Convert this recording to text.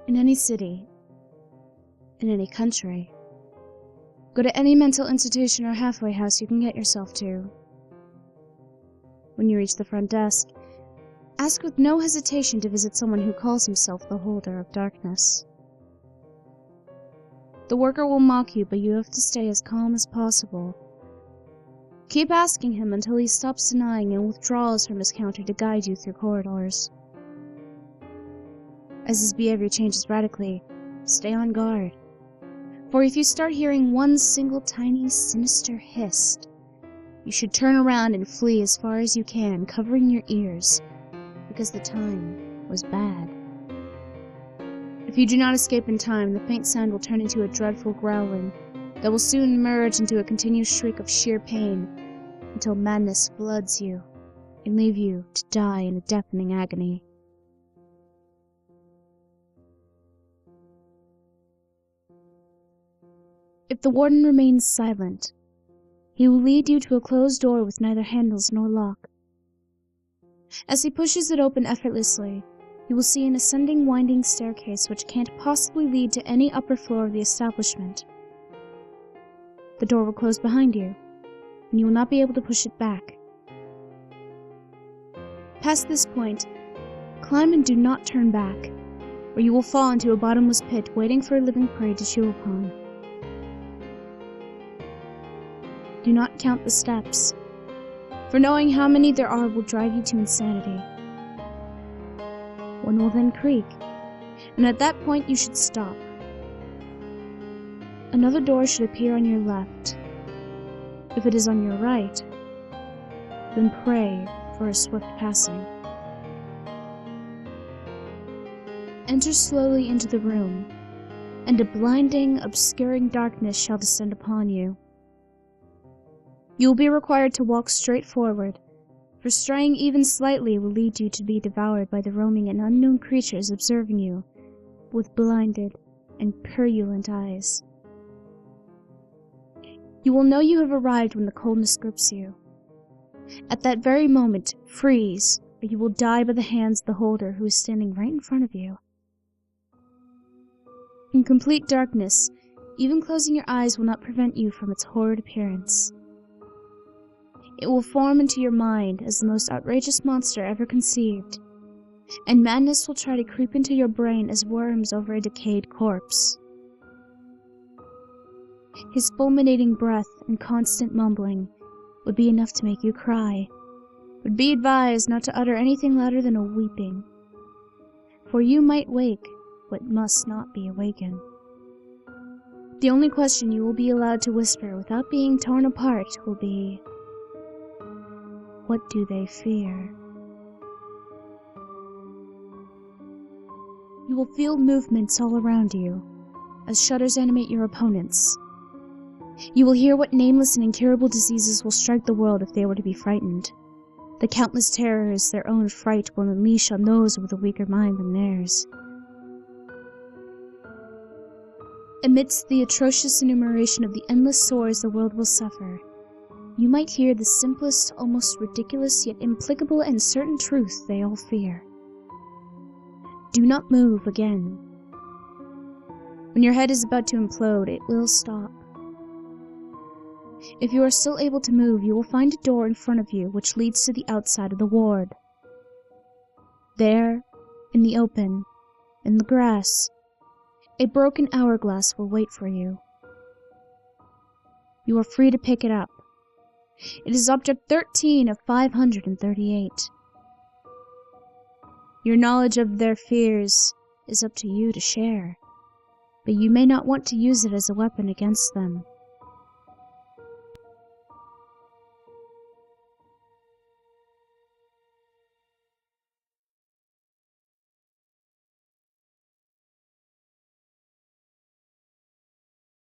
In any city, in any country, go to any mental institution or halfway house you can get yourself to. When you reach the front desk, ask with no hesitation to visit someone who calls himself the holder of darkness. The worker will mock you, but you have to stay as calm as possible. Keep asking him until he stops denying and withdraws from his counter to guide you through corridors. As his behavior changes radically, stay on guard. For if you start hearing one single tiny sinister hiss, you should turn around and flee as far as you can, covering your ears, because the time was bad. If you do not escape in time, the faint sound will turn into a dreadful growling that will soon merge into a continuous shriek of sheer pain until madness floods you and leave you to die in a deafening agony. If the warden remains silent, he will lead you to a closed door with neither handles nor lock. As he pushes it open effortlessly, you will see an ascending winding staircase which can't possibly lead to any upper floor of the establishment. The door will close behind you, and you will not be able to push it back. Past this point, climb and do not turn back, or you will fall into a bottomless pit waiting for a living prey to chew upon. Do not count the steps, for knowing how many there are will drive you to insanity. One will then creak, and at that point you should stop. Another door should appear on your left. If it is on your right, then pray for a swift passing. Enter slowly into the room, and a blinding, obscuring darkness shall descend upon you. You will be required to walk straight forward, for straying even slightly will lead you to be devoured by the roaming and unknown creatures observing you with blinded and purulent eyes. You will know you have arrived when the coldness grips you. At that very moment, freeze, or you will die by the hands of the holder who is standing right in front of you. In complete darkness, even closing your eyes will not prevent you from its horrid appearance. It will form into your mind as the most outrageous monster ever conceived, and madness will try to creep into your brain as worms over a decayed corpse. His fulminating breath and constant mumbling would be enough to make you cry, but be advised not to utter anything louder than a weeping, for you might wake what must not be awakened. The only question you will be allowed to whisper without being torn apart will be, what do they fear? You will feel movements all around you, as shudders animate your opponents. You will hear what nameless and incurable diseases will strike the world if they were to be frightened. The countless terrors their own fright will unleash on those with a weaker mind than theirs. Amidst the atrocious enumeration of the endless sores the world will suffer, you might hear the simplest, almost ridiculous, yet implicable and certain truth they all fear. Do not move again. When your head is about to implode, it will stop. If you are still able to move, you will find a door in front of you which leads to the outside of the ward. There, in the open, in the grass, a broken hourglass will wait for you. You are free to pick it up. It is object 13 of 538. Your knowledge of their fears is up to you to share, but you may not want to use it as a weapon against them.